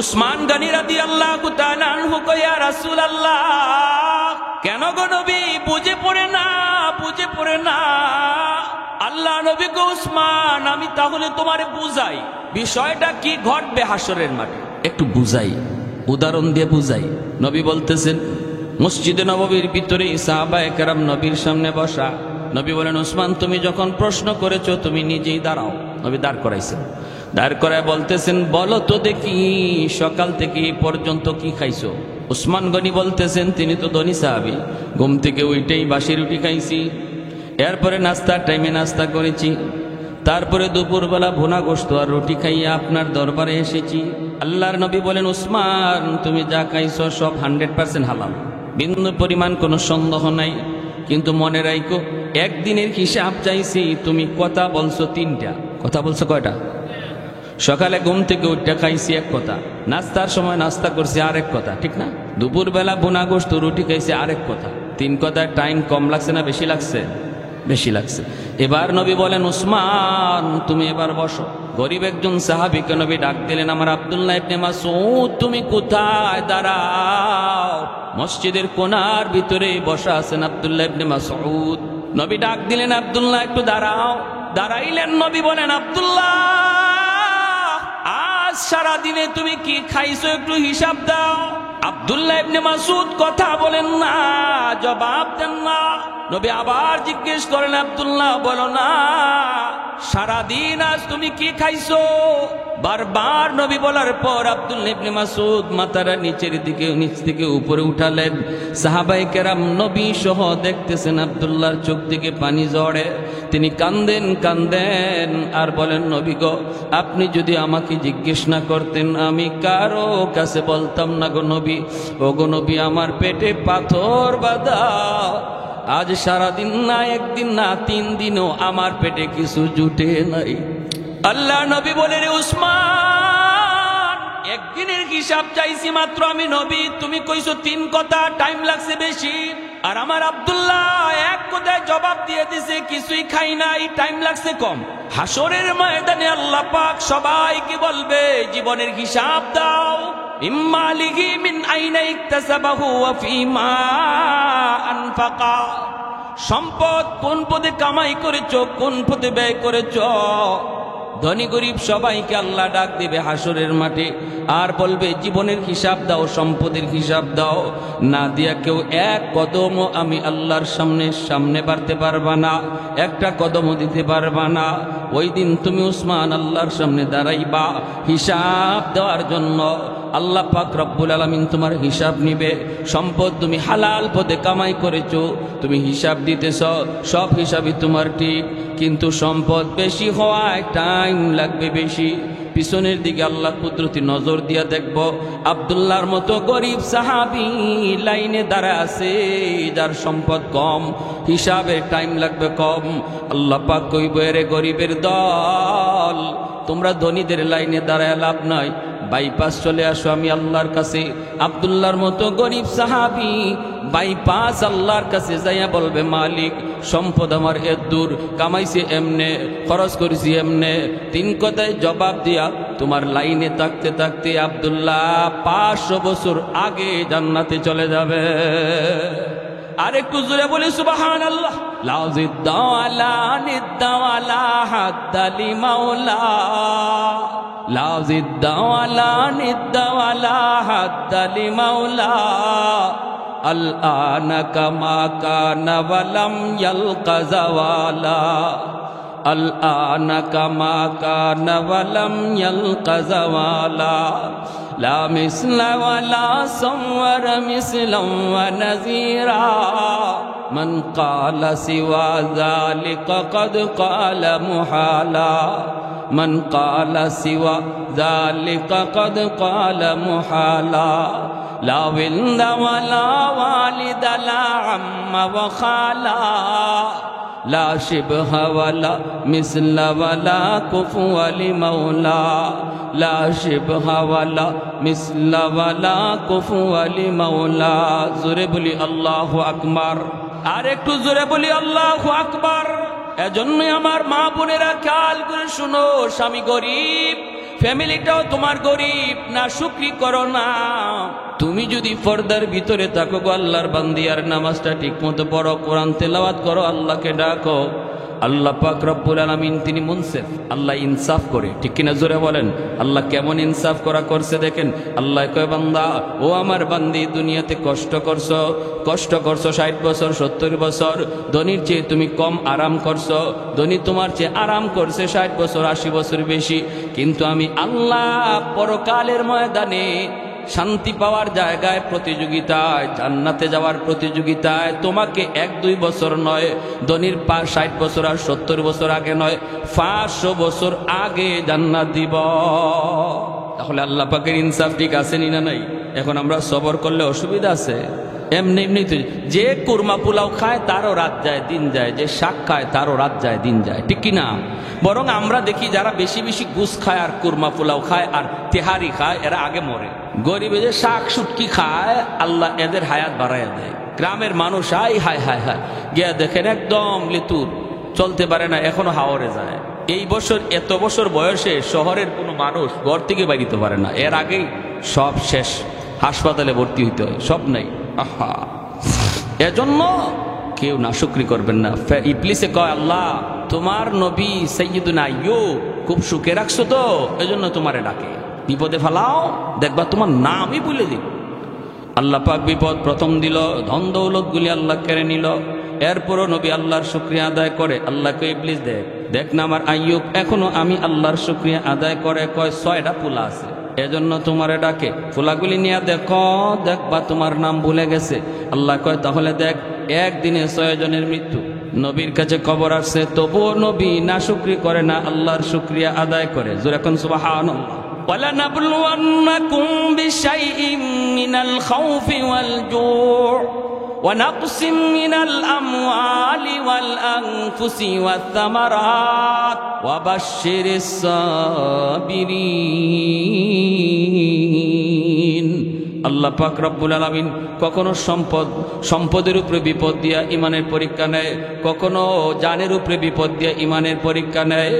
উসমান গনি রাদিয়াল্লাহু তাআলা আনহু কয়, ইয়া রাসূলুল্লাহ, কেন গো নবী বুঝে পড়ে না, বুঝে পড়ে না? আল্লাহ নবী গো, উসমান, আমি তাহলে তোমারে বুঝাই বিষয়টা কি ঘটবে হাসরের মাঠে, একটু বুঝাই, উদাহরণ দিয়ে বুঝাই। নবী বলতেছেন, মসজিদে নববীর ভিতরে সাহাবায়ে কেরাম নবীর সামনে বসা। নবী বলেন, উসমান, তুমি যখন প্রশ্ন করেছো তুমি নিজেই দাঁড়াও। নবী দাঁড় করাইছেন, দাঁড় করায় বলতেছেন, বলো তো দেখি সকাল থেকে এই পর্যন্ত কি খাইছো? উসমান গনি বলতেছেন, তিনি তো ধনী সাহাবী, ঘুম থেকে উঠেই বাসি রুটি খাইছি, এরপরে নাস্তার টাইমে নাস্তা করেছি, তারপরে দুপুরবেলা ভুনা গোশত আর রুটি খাইয়া আপনার দরবারে এসেছি। আল্লাহর নবী বলেন, উসমান, তুমি যা খাইছো সব 100% হালাল, বিন্দু পরিমাণ কোনো সন্দেহ নাই। কিন্তু মনে রাখো, একদিনের হিসাব চাইছি, তুমি কথা বলছো 3টা। কথা বলছো কয়টা? সকালে ঘুম থেকে উঠে খাইছি এক কথা, নাস্তার সময় নাস্তা করছি আরেক কথা, ঠিক না? দুপুরবেলা ভুনা গোশত রুটি খাইছি আরেক কথা। 3 কথায় টাইম কম লাগছে না বেশি লাগছে? বেশি লাগছে। এবার নবী বলেন, উসমান, তুমি এবার বসো। গরিব একজন সাহাবীকে নবী ডাক দিলেন, আমার আব্দুল্লাহ ইবনে মাসউদ, তুমি কোথায়? দাঁড়াও। মসজিদের কোণার ভিতরে বসা আছেন আব্দুল্লাহ ইবনে মাসউদ। নবী ডাক দিলেন, আব্দুল্লাহ, একটু দাঁড়াও। দাঁড়াইলেন। নবী বলেন, আব্দুল্লাহ, আজ সারা দিনে তুমি কি খাইছো একটু হিসাব দাও। আব্দুল্লাহ ইবনে মাসউদ কথা বলেন না, জবাব দেন না। নবী আবার জিজ্ঞেস করেন, আব্দুল্লাহ, বলো না সারাদিন আজ তুমি কি খাইছো? বারবার নবী বলার পর আব্দুল্লাহ ইবনে মাসউদ মাথাটা নিচের দিকে, নিচ থেকে উপরে উঠালেন। সাহাবায়ে কেরাম নবী সহ দেখতেছেন আব্দুল্লাহর চোখ থেকে পানি ঝরে। তিনি কান্দেন কান্দেন আর বলেন, নবী গো, আপনি যদি আমাকে জিজ্ঞেস না করতেন আমি কারো কাছে বলতাম না গো নবী। ও গো নবী, আমার পেটে পাথর বাঁধা, আজ সারাদিন না, একদিন না, 3 দিনও আমার পেটে কিছু জুটে নাই। আল্লাহ নবী বলে, রে উসমান, একদিনের হিসাব চাইছি মাত্র আমি নবী, তুমি কইছো 3 কথা, টাইম লাগছে বেশি। আর আমার আব্দুল্লাহ এক কথায় জবাব দিয়ে দিছে, কিছুই খাই নাই, টাইম লাগছে কম। হাসরের ময়দানে আল্লাহ পাক সবাইকে বলবে, জীবনের হিসাব দাও। ইম্মালিহি মিন আইনা ইকতাসাবাহু ওয়া ফিমা আনফাকা, সম্পদ কোন পদে কামাই করেছো, কোন পদে ব্যয় করেছো। ধনী গরিব সবাইকে আল্লাহ ডাক দিবে হাসরের মাঠে, আর বলবে, জীবনের হিসাব দাও, সম্পদের হিসাব দাও। না দিয়া কেউ এক কদমও আমি আল্লাহর সামনে বাড়তে পারবা না, একটা কদমও দিতে পারবা না। ওই দিন তুমি উসমান আল্লাহর সামনে দাঁড়াইবা হিসাব দেওয়ার জন্য। আল্লাহ পাক রব্বুল আলামিন তোমার হিসাব নিবে। সম্পদ তুমি হালাল পথে কামাই করেছো, তুমি হিসাব দিতেছ, সব হিসাবই তোমার ঠিক, কিন্তু সম্পদ বেশি হওয়ায় টাইম লাগবে বেশি। পিছনের দিকে আল্লাহ কুদরতি নজর দিয়া দেখব, আব্দুল্লাহর মতো গরিব সাহাবী লাইনে দাঁড়ায় আছে, যার সম্পদ কম, হিসাবে টাইম লাগবে কম। আল্লাহ পাক কইব, এরে গরিবের দল, তোমরা ধনীদের লাইনে দাঁড়ায় লাভ নাই, বাইপাস চলে আসো আমি আল্লাহর কাছে। আব্দুল্লাহর মতো গরিব সাহাবী বাইপাস আল্লাহর কাছে যাইয়া বলবে, মালিক, সম্পদ আমার এত দূর, কামাইছি এমনে, খরচ করেছি এমনে। 3 কথায় জবাব দিয়া তোমার লাইনে থাকতে থাকতে আব্দুল্লাহ 500 বছর আগে জান্নাতে চলে যাবে। আর একটু জোরে বলি সুবহানাল্লাহ। লাউজিদ্দাওয়ালা নিদ্দাওয়ালা হাদ্দালি মাওলা, লাউজিদ্দাওয়ালা নিদ্দাওয়ালা হাদ্দালি মাওলা, আল আনা কামা কানা ওয়ালাম ইয়ালকা জাওয়ালা, আল আনা কামা কানা ওয়ালাম ইয়ালকা জাওয়ালা, লা মিসলা ওয়ালা সাওয়ার মিসলাম ওয়া নাযীরা, মান ক্বালা সিওয়া যালিকা ক্বাদ ক্বালা মুহালা, মান ক্বালা সিওয়া যালিকা ক্বাদ ক্বালা মুহালা, লা ওয়ালদা ওয়ালা ওয়ালিদা লা আম্মা ওয়া খালা, লা শিবহা ওয়ালা মিসলা ওয়ালা কুফুয়া লিমাওলা, লা শিবহা ওয়ালা মিসলা ওয়ালা কুফুয়া লিমাওলা। জোরে বলি আল্লাহু আকবার। আর একটু জোরে বলি আল্লাহু আকবার। এজন্যই আমার মা বোনেরা খেয়াল করে শুনো, স্বামী গরিব, ফ্যামিলিটাও তোমার গরিব, না শুকরি করো না। তুমি যদি পর্দার ভিতরে থাকো গো আল্লাহর বান্দি, আর নামাজটা ঠিক মতো পড়ো, কোরআন তেলাওয়াত করো, আল্লাহকে ডাকো, আল্লাহ পাক রব্বুল আলামিন তিনি মুনসিফ, আল্লাহ ইনসাফ করে, ঠিক কিনা জোরে বলেন। আল্লাহ কেমন ইনসাফ করা করছে দেখেন। আল্লাহ কয় বান্দা, ও আমার বান্দি, দুনিয়াতে কষ্ট করছো 60 বছর 70 বছর, ধনীর চেয়ে তুমি কম আরাম করছো, ধনী তোমার চেয়ে আরাম করছে 60 বছর 80 বছর বেশি, কিন্তু আমি আল্লাহ পরকালের ময়দানে শান্তি পাওয়ার জায়গায় প্রতিযোগিতায়, জান্নাতে যাওয়ার প্রতিযোগিতায় তোমাকে 1-2 বছর নয়, ধনীর 60 বছর আর 70 বছর আগে নয়, 500 বছর আগে জান্নাত দিব। তাহলে আল্লাহ পাকের ইনসাফ ঠিক আছে না নাই? এখন আমরা সবর করলে অসুবিধা আছে? এমনি এমনি তো যে কুরমা পোলাও খায় তারও রাত যায় দিন যায়, যে শাক খায় তারও রাত যায় দিন যায়, ঠিক কিনা? বরং আমরা দেখি যারা বেশি বেশি গুস খায় আর কুরমা পোলাও খায় আর তেহারি খায়, এরা আগে মরে। গরিবে যে শাক শুটকি খায়, আল্লাহ এদের হায়াত বাড়াইয়া দেয়। গ্রামের মানুষ হায় হায় হায় হায় গিয়া দেখেন একদম লিতুর, চলতে পারে না, এখনো হাওরে যায়। এই বছর এত বছর বয়সে শহরের কোনো মানুষ ঘর থেকে বাইরিতে পারে না, এর আগেই সব শেষ, হাসপাতালে ভর্তি হইতে হয়, সব নাই। আহা, এজন্য কেউ নাশুকরি করবেন না। ইবলিসে কয়, আল্লাহ তোমার নবী সাইয়্যিদুনা আইয়ুব খুব সুখে রাখছো তো, এজন্য তোমারে ডাকে, বিপদে ফেলাও, দেখবা তোমার নামই বলে দিই। আল্লাহ পাক বিপদ প্রথম দিল, ধন দৌলত গুলি আল্লাহ কেড়ে নিল। এরপরও নবী আল্লাহর শুকরিয়া আদায় করে। আল্লাহকে ইবলিস দেখ না আমার আইয়ুব এখনো আমি আল্লাহর শুকরিয়া আদায় করে, কয় 6টা পোলা আছে, এজন্য তোমারে ডাকে, ফুলাগুলি নিয়ে দেখো, দেখবা তোমার নাম ভুলে গেছে। আল্লাহ কয় তাহলে দেখ, একদিনে 6 জনের মৃত্যু। নবীর কাছে খবর আসছে, তবুও নবী না শুকরি করে না, আল্লাহর শুকরিয়া আদায় করে। জোরে কোন সুবহানাল্লাহ। وَلَنَبْلُوَنَّكُمْ بِشَيْءٍ مِّنَ الْخَوْفِ وَالْجُوعِ وَنَقْصٍ مِّنَ الْأَمْوَالِ وَالْأَنفُسِ وَالثَّمَرَاتِ وَبَشِّرِ الصَّابِرِينَ। আল্লাহ পাক রব্বুল আলামিন কখনো সম্পদের উপরে বিপদ দিয়া ইমানের পরীক্ষা নেয়, কখনো জানের উপরে বিপদ দিয়া ইমানের পরীক্ষা নেয়।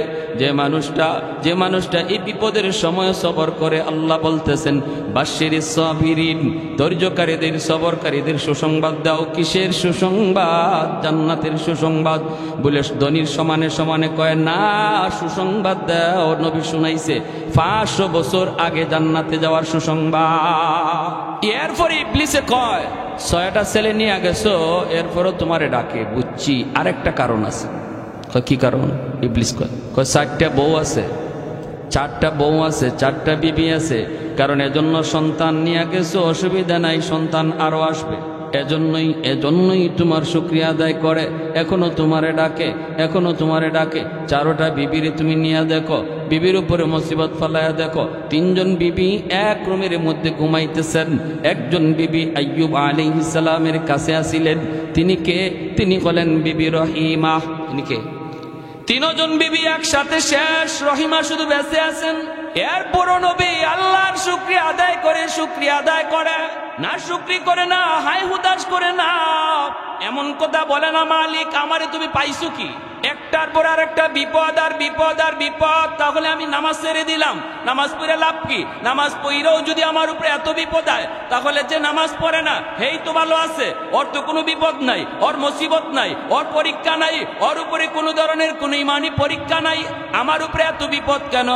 যে মানুষটা এই বিপদের সময় সবর করে, আল্লাহ বলতেছেন বাশশিরিস সাবিরিন, ধৈর্যকারীদের সবরকারীদের সুসংবাদ দাও। কিসের সুসংবাদ? জান্নাতের সুসংবাদ। বলে ধনীর সমানে সমানে কয় না, সুসংবাদ দাও, নবী শুনাইছে 500 বছর আগে জান্নাতে যাওয়ার সুসংবাদ। এরপরে ইবলিসে কয় 6টা ছেলে নিয়ে গেছো, এরপরও তোমারে ডাকে, বুঝছি আরেকটা কারণ আছে। কি কারণ? ইবলিস কয় 4টা বউ আছে, 4টা বউ আছে, 4টা বিবি আছে, কারণ এজন্য সন্তান নিয়ে গেছো, অসুবিধা নাই, সন্তান আরো আসবে, এজন্যই তোমার শুকরিয়া আদায় করে, এখনো তোমারে ডাকে। 4টা বিবিরে তুমি নিয়ে দেখো, বিবির উপরে মুসিবত ফালায়া দেখো। 3 জন বিবি এক রুমের মধ্যে ঘুমাইতেছেন। একজন বিবি আইয়ুব আলাইহিস সালামের কাছে আসিলেন। তিনি কে? তিনি হলেন বিবি রহিমা। তিনি কে? 3 জন বিবি একসাথে শেষ, রহিমা শুধু বেঁচে আছেন। এরপরও নবী আল্লাহর শুকরিয়া আদায় করে, না শুকরি করে না, হায় হুদাস করে না, এমন কথা বলে না, মালিক আমারে তুমি পাইছো কি? একটার পর আরেকটা বিপদ আর বিপদ আর বিপদ, তাহলে আমি নামাজ ছেড়ে দিলাম, নামাজ পড়ে লাভ কি? নামাজ পড়েও যদি আমার উপরে এত বিপদ হয়, তাহলে যে নামাজ পড়ে না হেই তো ভালো আছে, ওর তো কোনো বিপদ নাই, ওর মুসিবত নাই, ওর পরীক্ষা নাই, ওর উপরে কোনো ধরনের কোনো ইমানি পরীক্ষা নাই, আমার উপরে এত বিপদ কেন?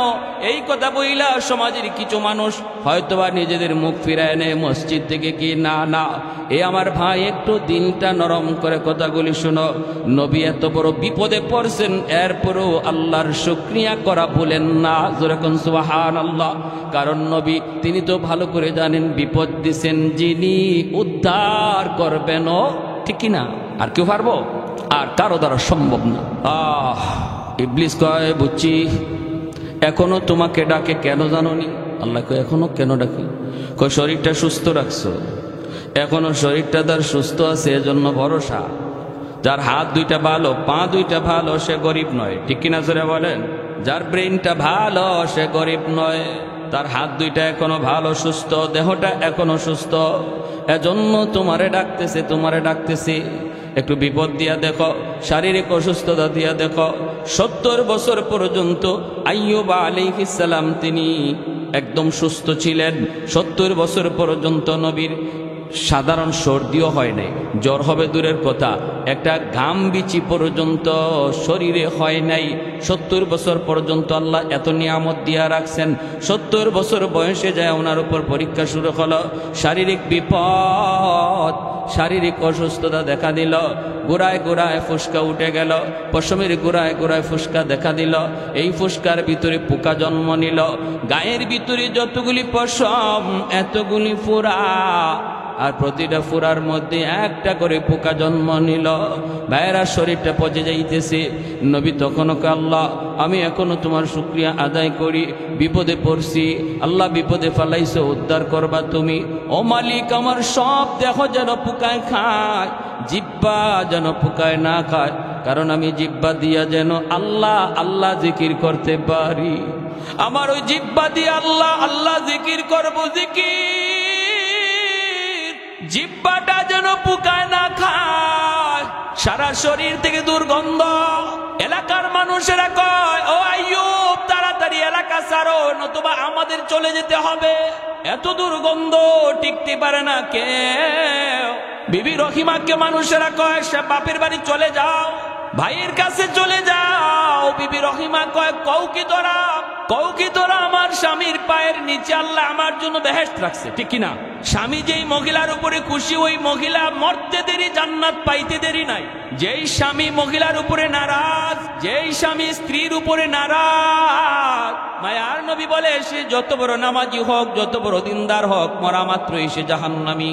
এই কথা বইলা সমাজের কিছু মানুষ হয়তোবা নিজেদের মুখ ফিরায় নেয় মসজিদ থেকে, কি না না, এ আমার ভাই একটু দিনটা নরম করে কথাগুলি শোনো। নবী এত বড় বিপদে পড়ছেন, এরপরও আল্লাহর শুকরিয়া করা বলেন না। যেরকম সুবহানাল্লাহ। কারণ নবী তিনি তো ভালো করে জানেন বিপদ দিছেন যিনি, উদ্ধার করবেনও, ঠিক কিনা? আর কেউ পারবো? আর কারো দ্বারা সম্ভব না। ইবলিস কয় বুঝছি, এখনো তোমাকে ডাকে, কেন জানোনি? আল্লাহ কয় এখনো কেন ডাকি? কয় শরীরটা সুস্থ রাখছো, এখনো শরীরটা তার সুস্থ আছে, এজন্য ভরসা। যার হাত 2টা ভালো, পা 2টা ভালো, সে গরিব নয়, ঠিক কিনা জোরে বলেন? যার ব্রেনটা ভালো সে গরিব নয়। তার হাত দুইটা এখনো ভালো সুস্থ, দেহটা এখনো সুস্থ, এজন্য তোমারে ডাকতেছে, তোমারে ডাকতেছে। একটু বিপদ দিয়া দেখো, শারীরিক অসুস্থতা দিয়া দেখো। 70 বছর পর্যন্ত আইয়ুব আলাইহিস সালাম তিনি একদম সুস্থ ছিলেন। 70 বছর পর্যন্ত নবীর সাধারণ সর্দিও হয় নাই, জ্বর হবে দূরের কথা, একটা ঘাম বিচি পর্যন্ত শরীরে হয় নাই। 70 বছর পর্যন্ত আল্লাহ এত নিয়ামত দিয়া রাখছেন। 70 বছর বয়সে যায় ওনার উপর পরীক্ষা শুরু হলো, শারীরিক বিপদ, শারীরিক অসুস্থতা দেখা দিল। গোড়ায় গোড়ায় ফুসকা উঠে গেল, পশমের গোড়ায় গোড়ায় ফুসকা দেখা দিল। এই ফুসকার ভিতরে পোকা জন্ম নিল। গায়ের ভিতরে যতগুলি পশম এতগুলি ফুরা, আর প্রতিটা ফুরার মধ্যে একটা করে পোকা জন্ম নিল। ভাইয়েরা, শরীরটা পচে যাইতেছে। নবী তখনও আল্লাহ, আমি এখনো তোমার শুকরিয়া আদায় করি, বিপদে পড়ছি, আল্লাহ বিপদে ফালাইছো, উদ্ধার করবা তুমি। ও মালিক, আমার সব দেহ যেন পোকায় খায়, জিব্বা যেন পোকায় না খায়, কারণ আমি জিব্বা দিয়া যেন আল্লাহ আল্লাহ জিকির করতে পারি। আমার ওই জিব্বা দিয়ে আল্লাহ আল্লাহ জিকির করবো, জিকির জিব্বাটা যেন পোকায় না খায়। সারা শরীর থেকে দুর্গন্ধ। এলাকার মানুষেরা কয়, ও আইয়ুব, তাড়াতাড়ি এলাকা ছাড়ো, নতুবা আমাদের চলে যেতে হবে। এত দুর্গন্ধ, টিকতে পারে না কেউ। বিবি রহিমাকে মানুষেরা কয়, সে বাপের বাড়ি চলে যাও, ভাইয়ের কাছে চলে যাও। বিবি রহিমা কয়, কৌকি তোরা আমার স্বামীর পায়ের নিচে আল্লাহ আমার জন্য বেহেশত রাখছে, ঠিক কিনা? স্বামী যেই মহিলার উপরে খুশি, ওই মহিলা মরতে দেরি, জান্নাত পাইতে দেরি নাই। যেই স্বামী মহিলার উপরে নারাজ, যেই স্বামী স্ত্রীর উপরে নারাজ, মায়ার নবী বলে, সে যত বড় নামাজি হোক, যত বড় দিনদার হোক, মরা মাত্রই সে জাহান্নামী।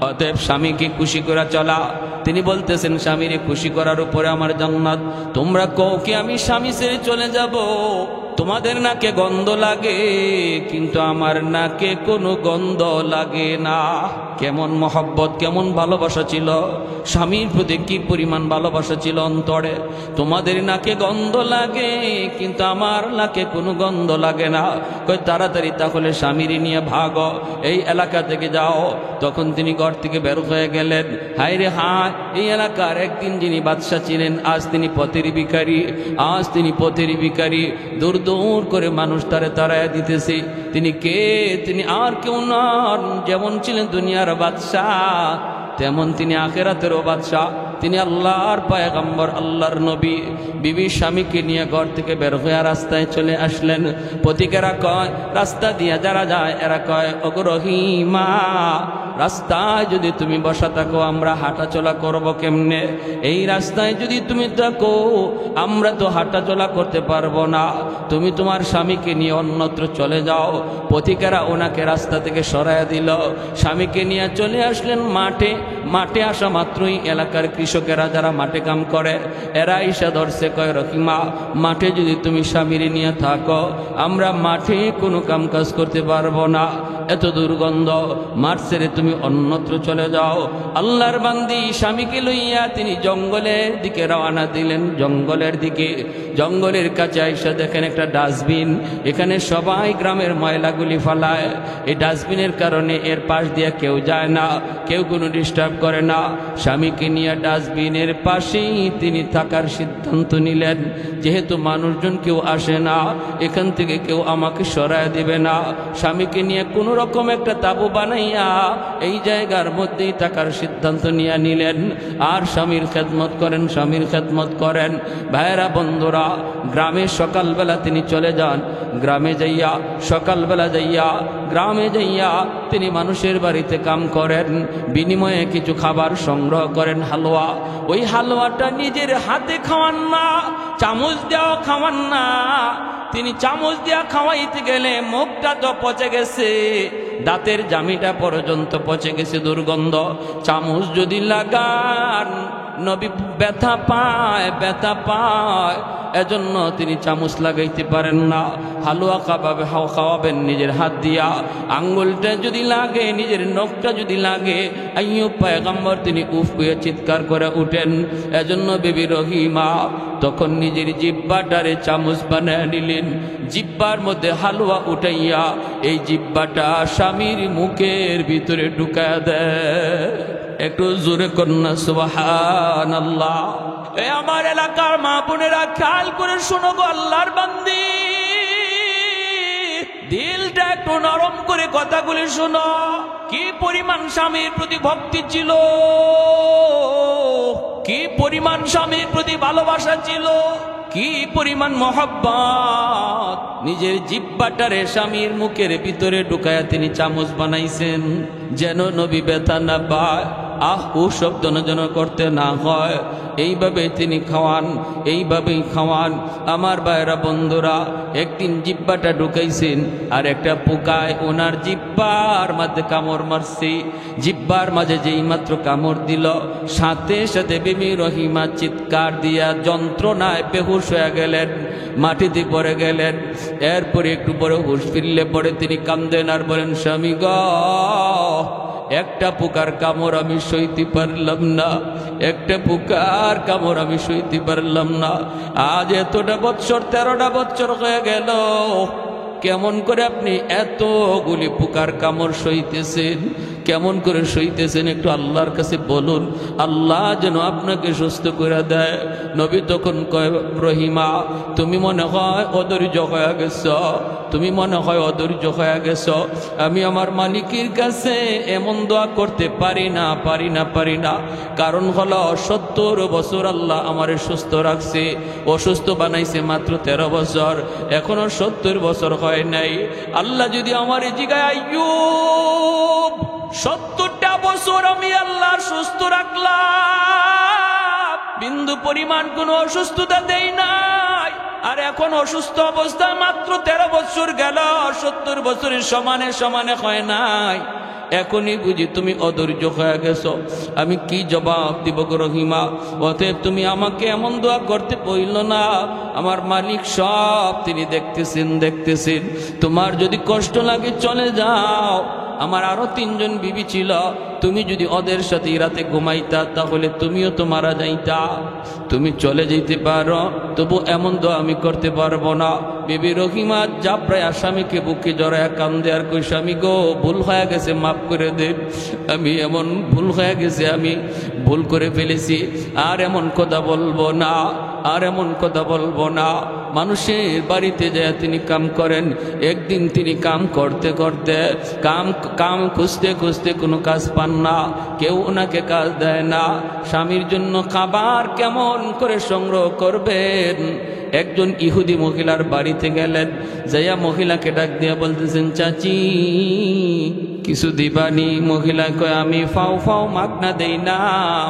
অতএব স্বামীকে খুশি করে চলা। তিনি বলতেছেন, স্বামীরে খুশি করার উপরে আমার জান্নাত। তোমরা কও কি আমি স্বামী ছেড়ে চলে যাব? তোমাদের নাকে গন্ধ লাগে, কিন্তু আমার নাকে কোনো গন্ধ লাগে না। কেমন মহব্বত, কেমন ভালোবাসা ছিল স্বামীর প্রতি, কি পরিমাণ ভালোবাসা ছিল অন্তরে। তোমাদের নাকে গন্ধ লাগে, কিন্তু আমার নাকে কোনো গন্ধ লাগে না। কই, তাড়াতাড়ি তাহলে স্বামীরে নিয়ে ভাগো, এই এলাকা থেকে যাও। তখন তিনি ঘর থেকে বের হয়ে গেলেন। হায় রে হায়, এই এলাকার একদিন যিনি বাদশা ছিলেন, আজ তিনি পথের ভিখারি, আজ তিনি পথের ভিখারি। দূর দূর করে মানুষ তারে তাড়াইয়া দিতেছে। তিনি কে? তিনি আর কেউ নন, যেমন ছিলেন দুনিয়ার বাদশাহ, তেমন তিনি আখিরাতেরও বাদশাহ। তিনি আল্লাহর পয়গম্বর, আল্লাহর নবী। বিবি স্বামীকে নিয়ে ঘর থেকে বের হয়ে রাস্তায় চলে আসলেন। পথিকেরা কয়, রাস্তা দিয়ে যারা যায় এরা কয়, ওগো রহিমা, রাস্তায় যদি তুমি বসা থাকো, আমরা হাঁটা চলা করবো কেমনে? এই রাস্তায় যদি তুমি থাকো, আমরা তো হাঁটা চলা করতে পারবো না। তুমি তোমার স্বামীকে নিয়ে অন্যত্র চলে যাও। পথিকেরা ওনাকে রাস্তা থেকে সরাইয়া দিল। স্বামীকে নিয়ে চলে আসলেন মাঠে। মাঠে আসা মাত্রই এলাকার কৃষকেরা যারা মাঠে কাম করে, এরা ঈশা ধরছে, কয়, রহিমা, মাঠে যদি তুমি স্বামীর নিয়ে থাকো, আমরা মাঠে কোনো কাম কাজ করতে পারবো না, এত দুর্গন্ধ, মাঠ ছেড়ে তুমি অন্যত্র চলে যাও। আল্লাহর বান্দি স্বামীকে লইয়া তিনি জঙ্গলের দিকে রওনা দিলেন। জঙ্গলের দিকে, জঙ্গলের কাছে আইসা দেখেন একটা ডাস্টবিন। এখানে সবাই গ্রামের ময়লাগুলি ফালায়। এই ডাস্টবিনের কারণে এর পাশ দিয়ে কেউ যায় না, কেউ কোনো ডিস্টার্ব করে না। স্বামীকে নিয়ে ডাস্টবিনের পাশেই তিনি থাকার সিদ্ধান্ত নিলেন। যেহেতু মানুষজন কেউ আসে না, এখান থেকে কেউ আমাকে সরায় দেবে না, স্বামীকে নিয়ে কোনো রকম একটা তাবু বানাইয়া এই জায়গার মধ্যেই থাকার সিদ্ধান্ত নিয়ে নিলেন। আর স্বামীর খেদমত করেন, স্বামীর খেদমত করেন। ভাইয়েরা, বন্ধুরা, গ্রামে সকালবেলা তিনি চলে যান। গ্রামে যাইয়া, সকালবেলা যাইয়া, গ্রামে যাইয়া তিনি মানুষের বাড়িতে কাম করেন। বিনিময়ে কিছু খাবার সংগ্রহ করেন, হালুয়া। ওই হালুয়াটা নিজের হাতে খাওয়ান না, চামচ দেওয়া খাওয়ান না। তিনি চামচ দিয়া খাওয়াইতে গেলে মুখটা তো পচে গেছে, দাঁতের জামিটা পর্যন্ত পচে গেছে, দুর্গন্ধ। চামচ যদি লাগান, নবী ব্যথা পায়, ব্যথা পায়। এজন্য তিনি চামচ লাগাইতে পারেন না। হালুয়া খাওয়াবেন নিজের হাত দিয়া, আঙ্গুলটা যদি লাগে, নিজের নখটা যদি লাগে, আইয়ুব পয়গম্বর তিনি উফ করে চিৎকার করে উঠেন। এজন্য বিবি রহিমা তখন নিজের জিহ্বাটারে চামচ বানায় নিলেন, জিহ্বার মধ্যে হালুয়া উঠাইয়া এই জিহ্বাটা স্বামীর মুখের ভিতরে ঢুকায় দেয়। একটু জোরে কন্যা সুবহানাল্লাহ। এ আমার এলাকার মা বোনেরা খেয়াল করে শোনো গো আল্লাহর বান্দি, দিলটা একটু নরম করে কথাগুলি শোনো। কি পরিমাণ স্বামীর প্রতি ভক্তি ছিল, কি পরিমাণ স্বামীর প্রতি ভালোবাসা ছিল, কি পরিমাণ মহব্বত। নিজের জিহ্বাটারে স্বামীর মুখের ভিতরে ঢুকায়া তিনি চামচ বানাইছেন, যেন নবী ব্যথা না পায়, আহ ও শব্দ যেন করতে না হয়। এইভাবে তিনি খাওয়ান, এইভাবেই খাওয়ান। আমার ভাইরা বন্ধুরা, একদিন জিহ্বাটা ঢুকাইছেন আর একটা পোকায় ওনার জিহ্বার মাঝে কামড় মারছে। জিহ্বার মাঝে যেই মাত্র কামড় দিল, সাথে সাথে বিবি রহিমা চিৎকার দিয়া যন্ত্রণায় বেহুশ হয়ে গেলেন, মাটিতে পড়ে গেলেন। এরপরে একটু পরে হুঁশ ফিরলে পরে তিনি কান্দেন আর বলেন, স্বামী গ, একটা পোকার কামড় আমি সইতে পারলাম না, একটা পোকার কামড় আমি সইতে পারলাম না। আজ এতটা বৎসর, 13টা বৎসর হয়ে গেল, কেমন করে আপনি এতগুলি পোকার কামড় সইতেছেন? কেমন করে সইতেছেন একটু আল্লাহর কাছে বলুন, আল্লাহ যেন আপনাকে সুস্থ করে দেয়। নবী তখন কয়, রহিমা তুমি মনে হয় অধৈর্য হয়ে গেছ, তুমি মনে হয় অধৈর্য হয়ে গেছ। আমি আমার মালিকের কাছে এমন দোয়া করতে পারি না, পারি না, পারি না। কারণ হলো 70 বছর আল্লাহ আমারে সুস্থ রাখছে, অসুস্থ বানাইছে মাত্র 13 বছর, এখনো 70 বছর হয় নাই। আল্লাহ যদি আমার জিগায়, আইয়ুব 70টা বছর আমি আল্লাহর সুস্থ রাখলাম, বিন্দু পরিমাণ কোনো অসুস্থতা দেই নাই, আর এখন অসুস্থ অবস্থা মাত্র 13 বছর গেল, 70 বছরের সমানে সমানে হয় নাই, এখনই বুঝি তুমি অধৈর্য হয়ে গেছো। আমি কি জবাব দিব গো রহিমা? অতএব তুমি আমাকে এমন দোয়া করতে বইল না। আমার মালিক সব তিনি দেখতেছেন, দেখতেছেন। তোমার যদি কষ্ট লাগে চলে যাও, আমার আরো 3 জন বিবি ছিল, তুমি যদি ওদের সাথে রাতে ঘুমাইতা তাহলে তুমিও তো মারা যাইতা। তুমি চলে যেতে পারো, তবু এমন দোয়া আমি করতে পারবো না। বিবি রহিমা যা প্রায় আসামিকে বুকে জড়ায় কান্দে আর কই, স্বামী গো ভুল হয়ে গেছে, মাফ করে দেন, আমি এমন ভুল হয়ে গেছে, আমি ভুল করে ফেলেছি, আর এমন কথা বলবো না, আর এমন কথা বলবো না। মানুষের বাড়িতে যায় তিনি কাম করেন। একদিন তিনি কাম করতে করতে কাম খুঁজতে খুঁজতে কোনো কাজ পান না, কেউ ওনাকে কাজ দেয় না। স্বামীর জন্য খাবার কেমন করে সংগ্রহ করবেন? একজন ইহুদি মহিলার বাড়িতে গেলেন, যাইয়া মহিলাকে ডাক দিয়া বলতেছেন, চাচি কিছু দিবানি? মহিলা কয়, আমি ফাও ফাও মাগনা দেই না,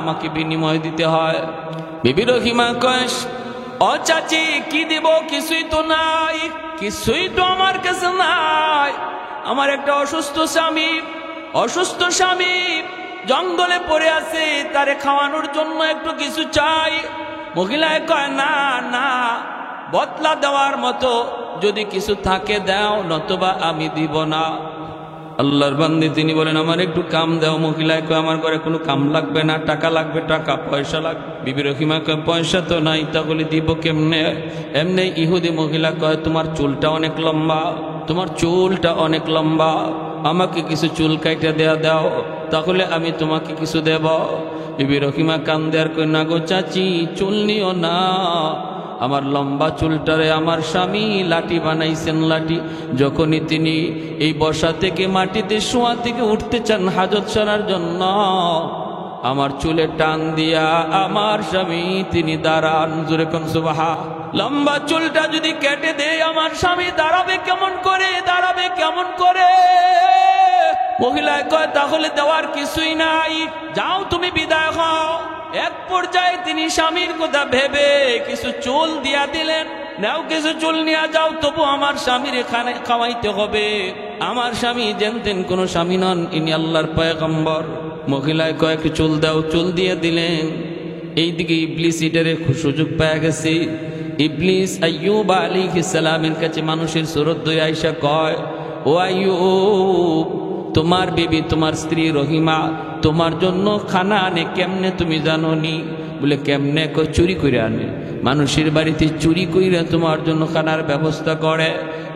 আমাকে বিনিময় দিতে হয়। বিবি রহিমা কয়, ও চাচি কি দিব? কিছুই তো নাই, কিছুই তো আমার কাছে নাই। আমার একটা অসুস্থ স্বামী জঙ্গলে পড়ে আছে, তারে খাওয়ানোর জন্য একটু কিছু চাই। মহিলায় কয়, না না, বদলা দেওয়ার মতো যদি কিছু থাকে দাও, নতুবা আমি দিব না। আল্লাহর বান্দি তিনি বলেন, আমার একটু কাম দাও। মহিলায় কয়, আমার ঘরে কোনো কাম লাগবে না, টাকা লাগবে, টাকা পয়সা লাগবে। বিবি রহিমা কয়, পয়সা তো নাই, তাহলে দিব কেমনে? এমনি ইহুদি মহিলা কয়, তোমার চুলটা অনেক লম্বা, তোমার চুলটা অনেক লম্বা, আমাকে কিছু চুল কাইটা দেয়া দাও, তাহলে আমি তোমাকে কিছু দেব। বিবি রহিমা কান্দে আর কয়, না গো চাচি, চুল নিও না, আমার লম্বা চুলটারে আমার স্বামী লাঠি বানাইছেন, লাঠি। যখনই তিনি এই বসা থেকে মাটিতে শোয়া থেকে উঠতে চান হাজত সারার জন্য, আমার চুলে টান দিয়া আমার স্বামী তিনি দাঁড়ান। জোরে কোন সুবহান। লম্বা চুলটা যদি কেটে দেয় আমার স্বামী দাঁড়াবে কেমন করে? দাঁড়াবে কেমন করে? মহিলা কয়, তাহলে দেওয়ার কিছুই নাই, যাও তুমি বিদায় হও। এক পর্যায়ে তিনি স্বামীর কথা ভেবে কিছু চুল দিয়া দিলেন, নাও কিছু চুল নিয়ে যাও, তবু আমার স্বামীর এখানে খাওয়াইতে হবে। আমার স্বামী জানতেন কোন স্বামী নন, ইনি আল্লাহর পয়গম্বর। মহিলায় কয়েক চুল দাও, চুল দিয়ে দিলেন। এইদিকে ইবলিস ইটারে সুযোগ পেয়ে গেছে, ইবলিস আইয়ুব আলাইহিস সালামের কাছে মানুষের সুরত দই আইসা কয়, ও আইয়ুব, তোমার বিবি তোমার স্ত্রী রহিমা তোমার জন্য খানা আনে কেমনে তুমি জানো নি? বলে কেমনে? কই চুরি করে আনে, মানুষের বাড়িতে চুরি কইরা তোমার জন্য খানার ব্যবস্থা করে।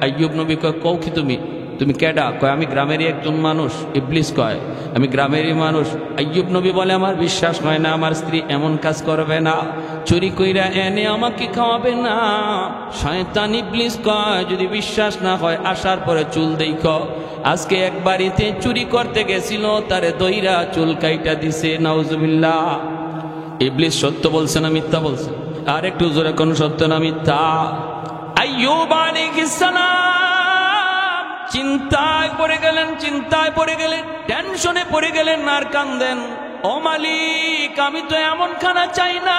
আইয়ুব নবী কয়, কও কি তুমি? তুমি কেডা? কয় আমি গ্রামেরই একজন মানুষ। ইবলিস কয় আমি গ্রামেরই মানুষ। আইয়ুব নবী বলে আমার বিশ্বাস হয় না, আমার স্ত্রী এমন কাজ করবে না, চুরি কইরা এনে আমাকে খাওয়াবে না। শয়তান ইবলিস কয় যদি বিশ্বাস না হয় আসার পরে চুল দেখো। আজকে এক বাড়িতে চুরি করতে গেছিল, তারে দইরা চুল কাইটা দিছে। নাউজুবিল্লাহ। ইবলিস সত্য বলছে না মিথ্যা বলছে? আর একটু জোরে কোন সত্য না মিথ্যা? আইয়ুব আলাইহিস সালাম চিন্তায় পড়ে গেলেন, টেনশনে পড়ে গেলেন, আর কান্দেন, ও মালিক আমি তো এমন খানা চাই না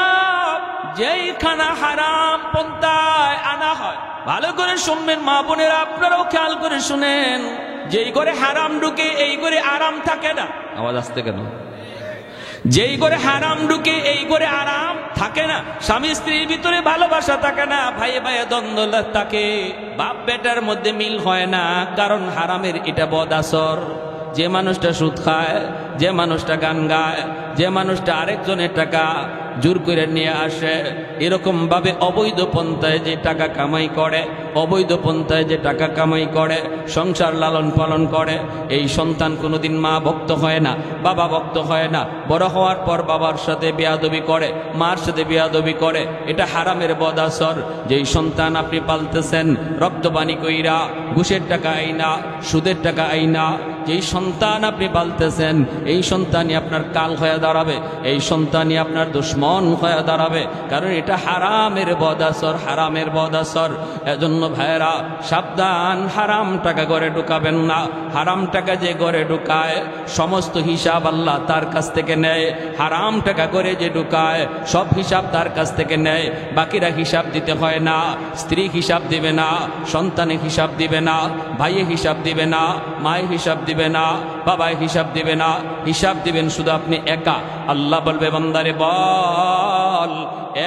যেই খানা হারাম পন্থায় আনা হয়। ভালো করে শুনবেন মা বোনেরা, আপনারাও খেয়াল করে শুনেন, যেই করে হারাম ঢুকে এই করে আরাম থাকে না। আওয়াজ আসতে কেন? যেই করে হারাম ঢুকে এই করে আরাম থাকে না। স্বামী স্ত্রীর ভিতরে ভালোবাসা থাকে না, ভাইয়ে ভাইয়ে দ্বন্দ্ব থাকে, বাপ বেটার মধ্যে মিল হয় না, কারণ হারামের এটা বদ আসর। যে মানুষটা সুদ খায়, যে মানুষটা গান গায়, যে মানুষটা আরেকজনের টাকা জোর করে নিয়ে আসে, এরকম ভাবে অবৈধ পন্থায় যে টাকা কামাই করে, অবৈধ পন্থায় যে টাকা কামাই করে, সংসার লালন পালন করে, এই সন্তান কোনোদিন মা ভক্ত হয় না, বাবা ভক্ত হয় না। বড় হওয়ার পর বাবার সাথে বেয়াদবি করে, মার সাথে বেয়াদবি করে, এটা হারামের বদাসর। যেই সন্তান আপনি পালতেছেন রক্তবাণী কইরা, ঘুষের টাকা আইনা, সুদের টাকা আইনা, যেই সন্তান আপনি পালতেছেন এই সন্তানই আপনার কাল হয়ে দাঁড়াবে, এই সন্তানই আপনার দুশ্মন হয়ে দাঁড়াবে, কারণ এটা হারামের বদাসর, হারামের বদাসর। এজন্য ভাইয়েরা সাবধান, হারাম টাকা ঘরে ঢুকাবেন না। হারাম টাকা যে ঘরে ঢুকায় সমস্ত হিসাব আল্লাহ তার কাছ থেকে নেয়। হারাম টাকা ঘরে যে ঢুকায় সব হিসাব তার কাছ থেকে নেয়, বাকিরা হিসাব দিতে হয় না। স্ত্রী হিসাব দিবে না, সন্তানে হিসাব দিবে না, ভাইয়ে হিসাব দিবে না, মায়ের হিসাব দিবে না, বাবায় হিসাব দিবে না, হিসাব দিবেন শুধু আপনি একা। আল্লাহ বলবে বান্দারে বল,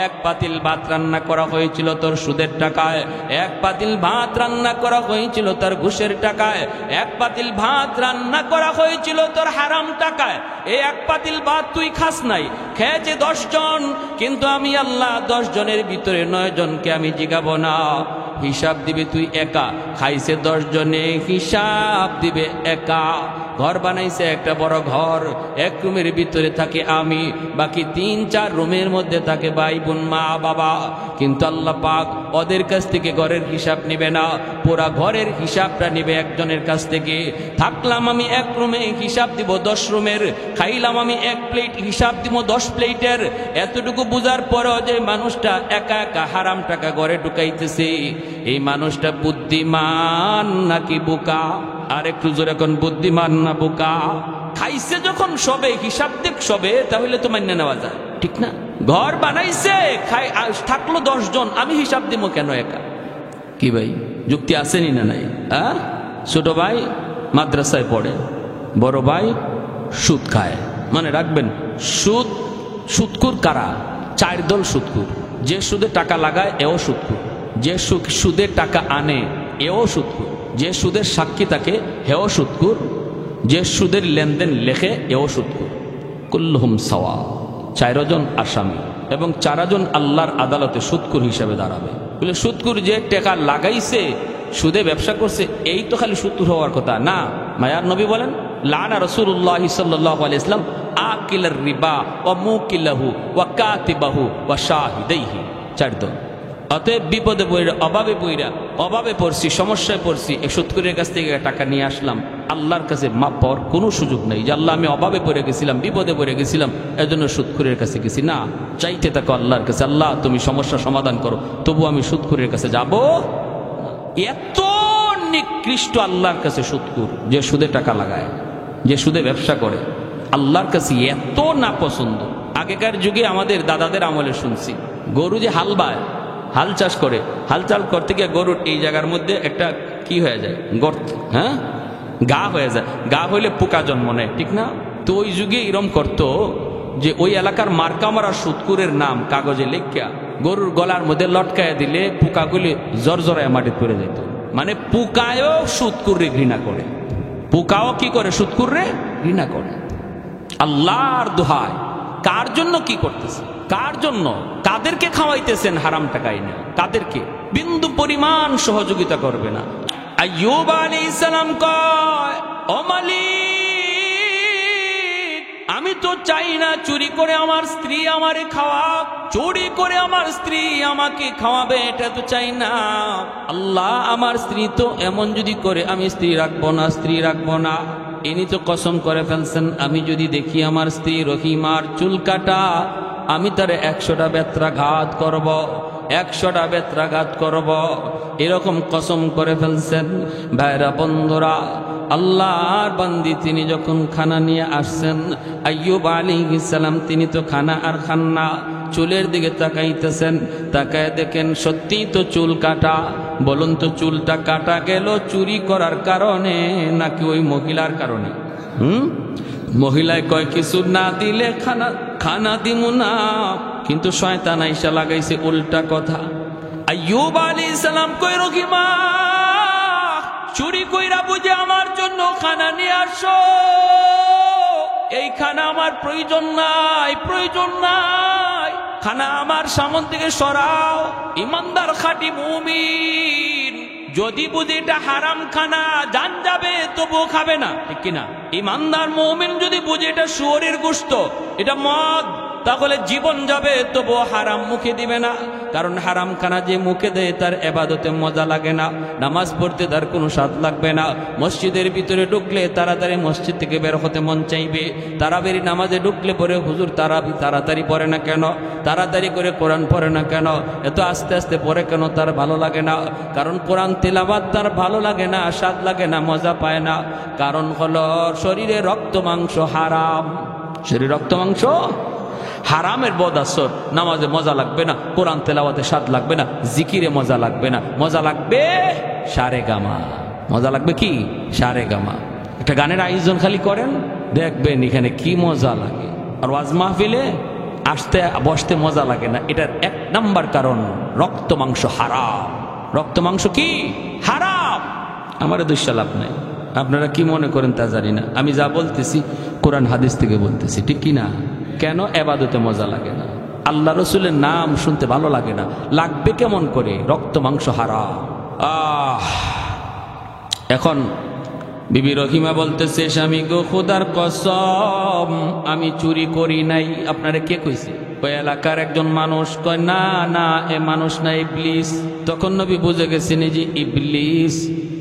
এক পাতিল ভাত রান্না করা হয়েছিল তোর সুদের টাকায়, এক পাতিল ভাত রান্না করা হয়েছিল তোর ঘুষের টাকায়, এক পাতিল ভাত রান্না করা হয়েছিল তোর হারাম টাকায়। এই এক পাতিল ভাত তুই খাস নাই, খেয়েছে 10 জন, কিন্তু আমি আল্লাহ 10 জনের ভিতরে 9 জনকে আমি জিগাবো না, হিসাব দিবে তুই একা। খাইছে 10 জনে, হিসাব দিবে একা। ঘর বানাইছে একটা বড় ঘর, এক রুমের ভিতরে থাকে আমি, বাকি 3-4 রুমের মধ্যে থাকে ভাই বোন মা বাবা, কিন্তু আল্লাহ পাক ওদের কাছ থেকে ঘরের হিসাব নিবে না, পুরা ঘরের হিসাবটা নিবে একজনের কাছ থেকে। থাকলাম আমি এক রুমে, হিসাব দিব 10 রুমের, খাইলাম আমি 1 প্লেট, হিসাব দিব 10 প্লেটের। এতটুকু বুঝার পরও যে মানুষটা একা একা হারাম টাকা ঘরে ঢুকাইতেছে, এই মানুষটা বুদ্ধিমান নাকি বোকা? আর একটু জোরে কোন, বুদ্ধিমান না বোকা? খাইছে যখন সবে, হিসাব দেখ সবে, তাহলে তো মান্য নেওয়া যায়, ঠিক না? ঘর বানাইছে, খাই থাকলো 10 জন, আমি হিসাব দিব কেন একা? কি ভাই, যুক্তি আসেনি না নাই? ছোট ভাই মাদ্রাসায় পড়ে, বড় ভাই সুদ খায়। মানে রাখবেন, সুদ, সুদকুর কারা? 4 দল সুদকুর। যে সুদে টাকা লাগায় এও সুদকুর, যে সুদে টাকা আনে এও সুদকুর, যে সুদের সাক্ষী থাকে হেও সুদকুর, যে সুদের লেনদেন লেখে এও সুদকুর। কুল্লুহুম সাওয়া। 4 জন আসামি এবং 4 জন আল্লাহর আদালতে সুদকুর হিসাবে দাঁড়াবে। বলে সুদকুর যে টাকা লাগাইছে, সুদে ব্যবসা করছে, এই তো খালি সুদকুর হওয়ার কথা না। মায়ার নবী বলেন, লানা রাসূলুল্লাহ সাল্লাল্লাহু আলাইহি ওয়াসাল্লাম আকিলার রিবা ওয়া মুকিলাহু ওয়া কাতিবাহু ওয়া শাহিদাইহি। 4 দল। অতএব বিপদে পড়ে, অভাবে পড়ছি, সমস্যায় পড়ছি, এই সুদখোরের কাছ থেকে টাকা নিয়ে আসলাম, আল্লাহর কাছে মাপ পাওয়ার কোনো সুযোগ নেই যে আল্লাহ আমি অভাবে পড়ে গেছিলাম, বিপদে পড়ে গেছিলাম, এজন্য সুদখোরের কাছে গেছি। না, চাইতে থাকো আল্লাহর কাছে, আল্লাহ তুমি সমস্যা সমাধান করো, তবু আমি সুদখোরের কাছে যাব। এত নিকৃষ্ট আল্লাহর কাছে সুদখোর, যে সুদে টাকা লাগায়, যে সুদে ব্যবসা করে, আল্লাহর কাছে এত না পছন্দ। আগেকার যুগে আমাদের দাদাদের আমলে শুনছি, গরু যে হাল বায়, হাল চাষ করে, হাল চাষ করতে গিয়ে গরুর এই জায়গার মধ্যে একটা কি হয়ে যায়, গর্ত, গা হয়ে যায়, গা হইলে পোকা জন্ম নেয়, ঠিক না? তো ওই যুগে এরম করতো যে ওই এলাকার মার্কা মারা সুদকুরের নাম কাগজে লেখিয়া গরুর গলার মধ্যে লটকায় দিলে পোকাগুলি জরজরায় মাটিতে পড়ে যেত। মানে পোকায়ও সুদকুররে ঘৃণা করে, পোকাও কি করে? সুদকুররে ঘৃণা করে। আল্লাহর দোহায়, কার জন্য কি করতেছে? কার জন্য? কাদেরকে খাওয়াইতেছেন হারাম টাকায় না? কাদেরকে? বিন্দু পরিমাণ সহযোগিতা করবে না। আইয়ুব আলাইহিস সালাম কয়, ও মালিক, আমি তো চাই না চুরি করে আমার স্ত্রী আমারে খাওয়াক, চুরি করে আমার স্ত্রী আমাকে খাওয়াবে, এটা তো চাই না। আল্লাহ, আমার স্ত্রী তো এমন যদি করে আমি স্ত্রী রাখবো না, স্ত্রী রাখবো না। ইনি তো কসম করে ফেলছেন, আমি যদি দেখি আমার স্ত্রী রহিমার চুল কাটা, আমি তার 100টা বেত্রাঘাত করব, 100টা বেত্রাঘাত করব, এরকম কসম করে ফেলছেন। ভাইরা বন্ধুরা, আল্লাহর বান্দি তিনি যখন খানা নিয়ে আসছেন, আইয়ুব আলাইহিস সালাম তিনি তো খানা আর খান না, চুলের দিকে তাকাইতেছেন। তাকায় দেখেন সত্যিই তো চুল কাটা। বলুন তো, চুলটা কাটা গেল চুরি করার কারণে নাকি ওই মহিলার কারণে? মহিলায় কয়, কিছু না দিলে খানা দিমু না, কিন্তু শয়তান আইসা লাগাইছে উল্টা কথা। আইয়ুব আলাইহিস সালাম কই, রহিমা, চুরি কইরা বুঝে আমার জন্য খানা নিয়ে আসো, এই খানা আমার প্রয়োজন নাই, প্রয়োজন নাই, খানা আমার সামনে থেকে সরাও। ইমানদার খাঁটি মুমিন যদি বুঝে এটা হারাম খানা, জান যাবে তবুও খাবে না, ঠিক কিনা? ইমানদার মুমিন যদি বুঝে এটা শুয়োরের গোশত, এটা মদ, তাহলে জীবন যাবে তবুও হারাম মুখে দিবে না। কারণ হারাম খানা যে মুখে দেয় তার ইবাদতে মজা লাগে না, নামাজ পড়তে তার কোনো স্বাদ লাগবে না। মসজিদের ভিতরে ঢুকলে তাড়াতাড়ি মসজিদ থেকে বের হতে মন চাইবে। তারাবির নামাজে ঢুকলে পরে, হুজুর তাড়াতাড়ি পড়ে না কেন, তাড়াতাড়ি করে কোরআন পড়ে না কেন, এত আস্তে আস্তে পড়ে কেন, তার ভালো লাগে না। কারণ কোরআন তেলাওয়াত তার ভালো লাগে না, স্বাদ লাগে না, মজা পায় না। কারণ হলো শরীরে রক্ত মাংস হারাম, শরীরে রক্ত মাংস হারামের বদ আসর। নামাজে মজা লাগবে না, কোরআন তেলাওয়াতে স্বাদ লাগবে না, জিকিরে মজা লাগবে না, মজা লাগবে সারে গামা। মজা লাগবে কি? সারে গামা। একটা গানের আয়োজন খালি করেন, দেখবেন এখানে কি মজা লাগে। আর ওয়াজ মাহফিলে আসতে বসতে মজা লাগে না, এটার 1 নাম্বার কারণ রক্ত মাংস হারাম। রক্ত মাংস কি? হারাম। আমার দুঃসা লাভ নাই, আপনারা কি মনে করেন তা জানি না। আমি যা বলতেছি কোরআন হাদিস থেকে বলতেছি, ঠিক কি না? কেন এবাদতে মজা লাগে না? আল্লাহ রসুলের নাম শুনতে ভালো লাগে না, লাগবে কেমন করে? রক্ত মাংস হারাম। এখন বিবি রহিমা বলতেছে, স্বামী গো, খোদার কসম আমি চুরি করি নাই। আপনারা কে কইছে? ওই এলাকার একজন মানুষ। কয়, না না, এ মানুষ না, ইবলিস। তখন নবী বুঝে গেছেন যে ইবলিস।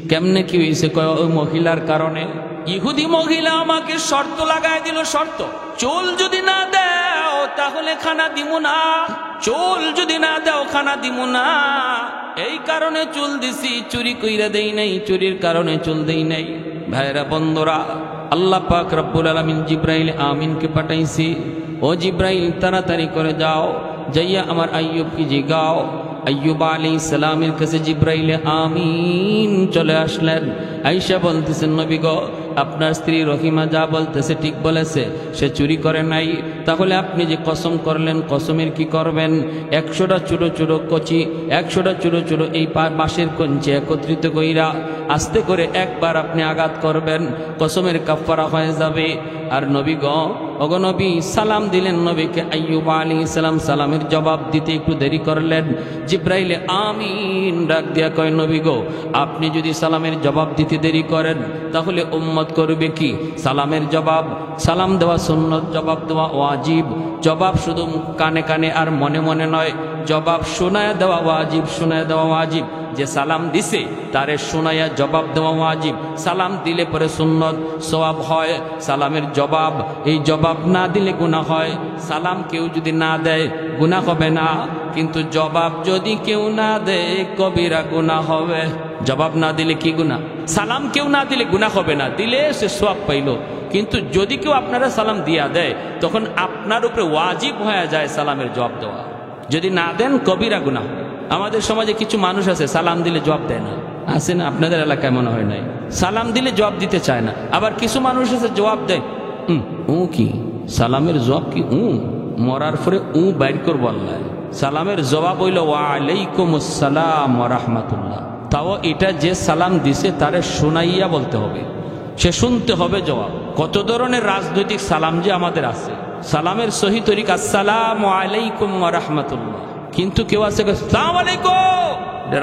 কেমনে কি হয়েছে? কয়, ওই মহিলার কারণে। ইহুদি মহিলা আমাকে শর্ত লাগাই দিল, শর্ত, চুল যদি না দাও তাহলে খানা দিমু না, চুল যদি না দাও খানা দিমু না। এই কারণে চুল দিছি, চুরি কইরা দেই নাই, চুরির কারণে চুল দেই নাই। ভাইরা বন্ধুরা, আল্লাহ পাক রব্বুল আলামিন জিব্রাইল আমিনকে পাঠাইছি। ও জিব্রাইল, তাড়াতাড়ি করে যাও, যাইয়া আমার আইয়ুবকে জিগাও। আইয়ুব আলাইহিস সালামের কাছে জিব্রাইল আমিন চলে আসলেন। আয়েশা বলতেছেন, নবী গো, আপনার স্ত্রী রহিমা যা বলতেছে ঠিক বলেছে, সে চুরি করে নাই। তাহলে আপনি যে কসম করলেন, কসমের কি করবেন? 100টা চুরো চুরো কচি, 100টা চুরো চুরো এই বাঁশের কঞ্চি একত্রিত কইরা আস্তে করে একবার আপনি আঘাত করবেন, কসমের কাফারা হয়ে যাবে। আর নবী গো, ওগো নবী, সালাম দিলেন নবীকে। আইয়ুব আলাইহিস সালাম সালামের জবাব দিতে একটু দেরি করলেন। জিব্রাইল আমিন ডাক দিয়া কয়, নবী গো, আপনি যদি সালামের জবাব দিতে দেরি করেন তাহলে উম্মত করবে কি? সালামের জবাব, সালাম দেওয়া সুন্নত, জবাব দেওয়া ওয়াজিব। জবাব শুধু কানে কানে আর মনে মনে নয়, জবাব শোনায়া দেওয়া ওয়াজিব, শোনায়া দেওয়া ওয়াজিব। যে সালাম দিছে তারে শোনায়া জবাব দেওয়া ওয়াজিব। সালাম দিলে পরে সুন্নত, সওয়াব হয়। সালামের জবাব, এই জবাব না দিলে গুনাহ হয়। সালাম কেউ যদি না দেয় গুনাহ হবে না, কিন্তু জবাব যদি কেউ না দেয় কবিরা গুনাহ হবে। জবাব না দিলে কি গুনাহ? সালাম কেউ না দিলে গুনাহ হবে না, দিলে সে সওয়াব পাইল। কিন্তু যদি কেউ আপনারা সালাম দিয়া দেয়, তখন আপনার উপরে ওয়াজিব হয়ে যায় সালামের জবাব দেওয়া। যদি না দেন কবিরা গুনাহ। আমাদের সমাজে কিছু মানুষ আছে সালাম দিলে জবাব দেয় না, আছে না? আপনাদের এলাকায় মনে হয় নাই, সালাম দিলে জবাব দিতে চায় না। আবার কিছু মানুষ আছে জবাব দেয়, ও কি সালামের জবাব কি? মরার পরে বাইর করবো আল্লাহ। সালামের জবাব হইল ওয়া আলাইকুমুস সালাম ওয়া রাহমাতুল্লাহ। তাও এটা যে সালাম দিছে তারে শুনাইয়া বলতে হবে, সে শুনতে হবে জবাব। কত ধরনের রাজনৈতিক সালাম যে আমাদের আছে। সালামের সহি তরিকা আসসালামু আলাইকুম ওয়া রাহমাতুল্লাহ, কিন্তু কেউ আছে আসসালামু আলাইকুম,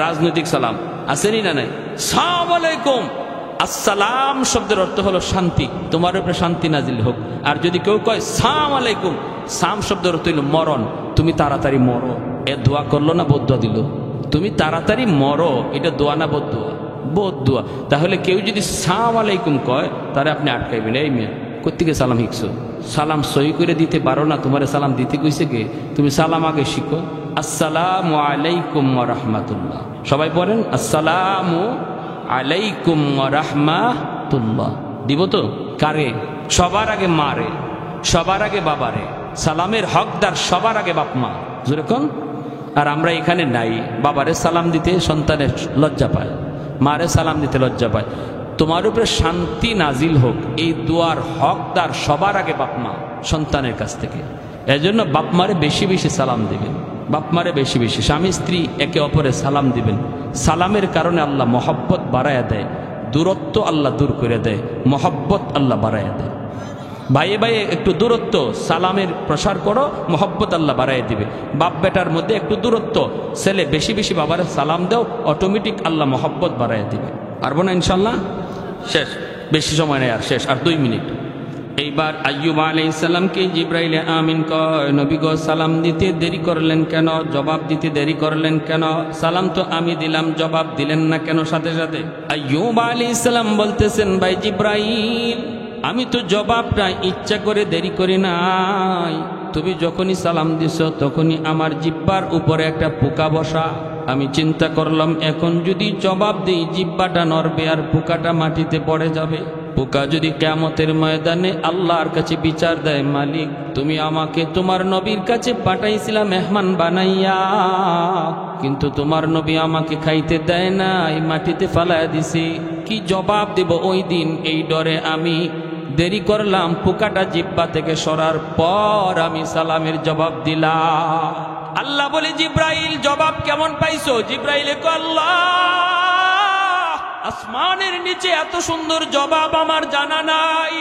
রাজনৈতিক সালাম আসেনি না নাই? আসসালামু আলাইকুম, আসসালাম শব্দের অর্থ হলো শান্তি, তোমার উপরে শান্তি নাজিল হোক। আর যদি কেউ কয় আসসালামু আলাইকুম, সাম শব্দের অর্থ হলো মরণ, তুমি তাড়াতাড়ি মরো। এ দোয়া করলো না বদদুয়া দিল? তুমি তাড়াতাড়ি মরো, এটা দোয়া না বদদুয়া? বদদুয়া। তাহলে কেউ যদি আসসালামু আলাইকুম কয় তারে আপনি আটকাইবেন, এই মেয়ে কোত্থেকে সালাম শিখছো? সালাম সহি করে দিতে পারো না, তোমার সালাম দিতে কইছে কে? তুমি সালাম আগে শিখো। আসসালামু আলাইকুম ওয়া রাহমাতুল্লাহ। সবাই বলেন আসসালামু আলাইকুম ওয়া রাহমাতুল্লাহ। দিব তো? কারে? সবার আগে মারে, সবার আগে বাবারে। সালামের হকদার সবার আগে বাপ মা, যেরকম। আর আমরা এখানে নাই, বাবারে সালাম দিতে সন্তানের লজ্জা পায়, মারে সালাম দিতে লজ্জা পায়। তোমার উপরে শান্তি নাজিল হোক, এই দুয়ার হকদার সবার আগে বাপ মা সন্তানের কাছ থেকে। এজন্য বাপ মারে বেশি বেশি সালাম দিবেন, বাপ মারে বেশি বেশি। স্বামী স্ত্রী একে অপরে সালাম দিবেন। সালামের কারণে আল্লাহ মহব্বত বাড়াইয়া দেয়, দূরত্ব আল্লাহ দূর করে দেয়, মহব্বত আল্লাহ বাড়াইয়া দেয়। ভাইয়ে ভাইয়ে একটু দূরত্ব, সালামের প্রসার করো, মহব্বত আল্লাহ বাড়াইয়া দিবে। বাপ বেটার মধ্যে একটু দূরত্ব, ছেলে বেশি বেশি বাবারে সালাম দাও, অটোমেটিক আল্লাহ মহব্বত বাড়াইয়া দিবে। পারবো না ইনশাল্লাহ? শেষ, বেশি সময় নেই আর, শেষ আর 2 মিনিট। এইবার আইয়ুব আলাইহিস সালামকে জিবরাইল আমিন কয়, নবী গো সালাম দিতে দেরি করলেন কেন? জবাব দিতে দেরি করলেন কেন? সালাম তো আমি দিলাম, জবাব দিলেন না কেন সাথে সাথে? আইয়ুব আলাইহিস সালাম বলতেছেন, ভাই জিবরাইল, আমি তো জবাবটা ইচ্ছা করে দেরি করি নাই। তুমি যখনই সালাম দিছ তখনই আমার জিহ্বার উপরে একটা পোকা বসা। আমি চিন্তা করলাম এখন যদি জবাব দিই জিহ্বাটা নড়বে আর পোকাটা মাটিতে পড়ে যাবে। পোকা যদি কিয়ামতের ময়দানে আল্লাহর কাছে বিচার দেয়, মালিক তুমি আমাকে তোমার নবীর কাছে পাঠাইছিলা মেহমান বানাইয়া, কিন্তু তোমার নবী আমাকে খাইতে দেয় না, এই মাটিতে ফালাইয়া দিছি, কি জবাব দেব ওই দিন? এই ডরে আমি দেরি করলাম। পোকাটা জিহ্বা থেকে সরার পর আমি সালামের জবাব দিলাম। আল্লাহ বলে, জিব্রাইল জবাব কেমন পাইছো? জিব্রাইলে কয়, আল্লাহ আসমানের নিচে এত সুন্দর জবাব আমার জানা নাই।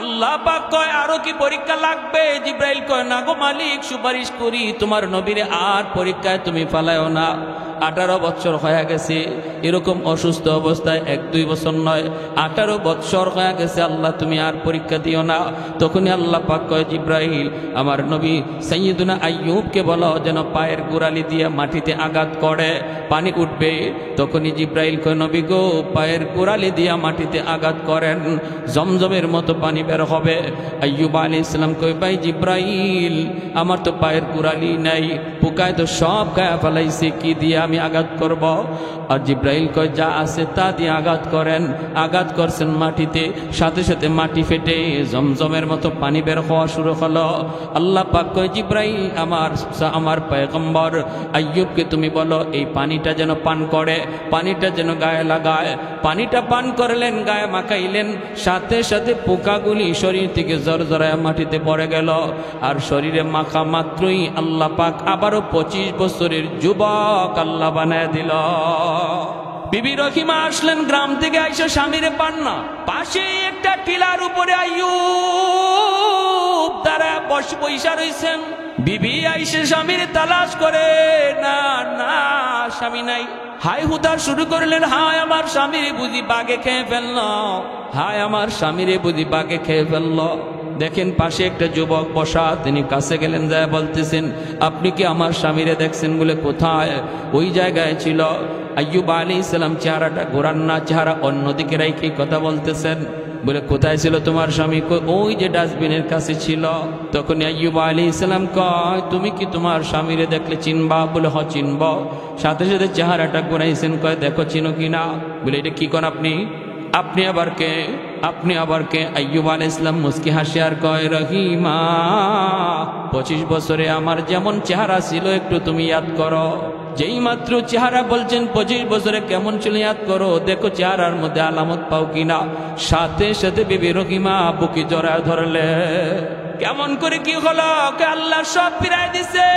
আল্লাহ পাক কয়, আরো কি পরীক্ষা লাগবে? জিব্রাইল কয়, না গো মালিক, সুপারিশ করি তোমার নবীরে আর পরীক্ষায় তুমি ফালায়ও না। 18 বছর হয়ে গেছে এরকম অসুস্থ অবস্থায়, 1-2 বছর নয়, 18 বছর হয়ে গেছে, আল্লাহ তুমি আর পরীক্ষা দিও না। তখনই আল্লাহ পাক কয়, জিব্রাইল আমার নবী সাইয়্যিদুনা আইয়ুবকে বলো যেন পায়ের গোড়ালি দিয়ে মাটিতে আঘাত করে, পানি উঠবে। তখনই জিব্রাইল কয়, নবী গো পায়ের গোড়ালি দিয়ে মাটিতে আঘাত করেন, জমজমের মতো পানি বের হবে। আইয়ুব আলাইহিস সালাম কয়, ভাই জিব্রাইল আমার তো পায়ের গোড়ালি নাই, পোকায় তো সব গায়ে ফেলাইছে, কি দিয়ে আমি আঘাত করব? আর জিব্রাইল কয়, যা আছে তা দিয়ে আঘাত করেন। আঘাত করছেন মাটিতে, সাথে সাথে মাটি ফেটে জমজমের মতো পানি বের হওয়া শুরু হলো। আল্লাহ পাক কয়, জিব্রাইল আমার পয়গম্বর আইয়ুবকে তুমি বলো এই পানিটা যেন পান করে, পানিটা যেন গায়ে লাগায়। পানিটা পান করলেন, গায়ে মাখাইলেন, সাথে সাথে পোকাগুলি শরীর থেকে জরজরায় মাটিতে পড়ে গেল। আর শরীরে মাখা মাত্রই আল্লাহ পাক আবারও 25 বছরের যুবক আল্লাহ বানায় দিল। বিবি রহিমা আসলেন গ্রাম থেকে, আইসা স্বামীরে পান না। পাশে একটা টিলার উপরে আইয়ুব তারা বৈশা রইছেন। বিবি আইসে স্বামীর তালাশ করে, না না স্বামী নাই। হাই হুতার শুরু করলেন, হায় আমার স্বামীরে বুঝি বাঘে খেয়ে ফেলল, হায় আমার স্বামীরে বুঝি বাঘে খেয়ে ফেলল। দেখেন পাশে একটা যুবক বসা, তিনি কাছে গেলেন, যায় বলতেছেন, আপনি কি আমার স্বামীরে দেখছেন? বলে, কোথায়? ওই জায়গায় ছিল। আইয়ুব আলাইহিস সালাম চেহারাটা ঘোরান না, চেহারা অন্যদিকে রেখে কথা বলতেছেন। বলে, কোথায় ছিল তোমার স্বামী? ওই যে ডাস্টবিনের কাছে ছিল। তখন আইয়ুব আলাইহিস সালাম কয়, তুমি কি তোমার স্বামীরে দেখলে চিনবা? বলে, হ চিনব। সাথে সাথে চেহারাটা ঘুরাইছেন, কয় দেখো চিনো কিনা। বলে, এটা কি কোন আপনি? আপনি আবার কে? আপনি আবার কে? আইয়ুব আলাইহিস সালাম মুস্কি হাসি আর কয়, রহিমা 25 বছরে আমার যেমন চেহারা ছিল একটু তুমি ইয়াদ করো। যেই মাত্র চেহারা বলছেন 25 বছরে কেমন ছিল ইয়াদ করো, দেখো চেহারার মধ্যে আলামত পাও কিনা। সাথে সাথে বিবি রহিমা বুকে জড়ায় ধরলে। কেমন করে কি হলো? আল্লাহ সব ফিরাই দিছে।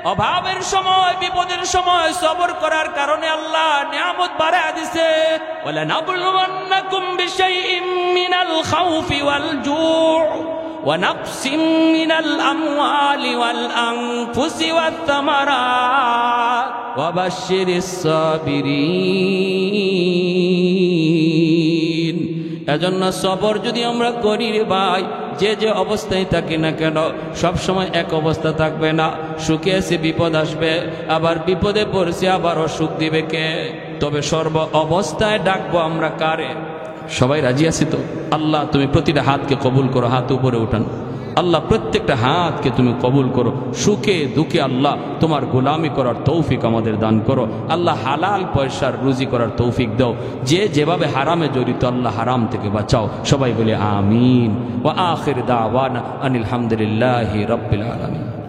অভাবের সময় বিপদের সময় সবর করার কারণে আল্লাহ নিয়ামত বাড়ায় দিছে। ওয়ালা নাবলুওয়ান্নাকুম বিশাইইম মিনাল খাউফি ওয়াল জু' ওয়া নাকসিম মিনাল আমওয়ালি ওয়াল আনফুসি ওয়াত তামারাত ওয়া বাশশিরিস সাবিরিন। এজন্য সবর যদি আমরা করি রে ভাই, যে যে অবস্থায় থাকি না কেন সব সময় এক অবস্থা থাকবে না। সুখে এসে বিপদ আসবে, আবার বিপদে পড়ছে আবারও সুখ দিবে কে? তবে সর্ব অবস্থায় ডাকবো আমরা কারে? সবাই রাজি আছি তো? আল্লাহ তুমি প্রতিটা হাতকে কবুল করো, হাত উপরে উঠান। আল্লাহ প্রত্যেকটা হাতকে তুমি কবুল করো। সুখে দুঃখে আল্লাহ তোমার গোলামি করার তৌফিক আমাদের দান করো। আল্লাহ হালাল পয়সার রুজি করার তৌফিক দাও। যে যেভাবে হারামে জড়িত আল্লাহ হারাম থেকে বাঁচাও। সবাই বলে আমিন। ওয়া আখির দাওয়ানা আনিল হামদুলিল্লাহি রাব্বিল আলামিন।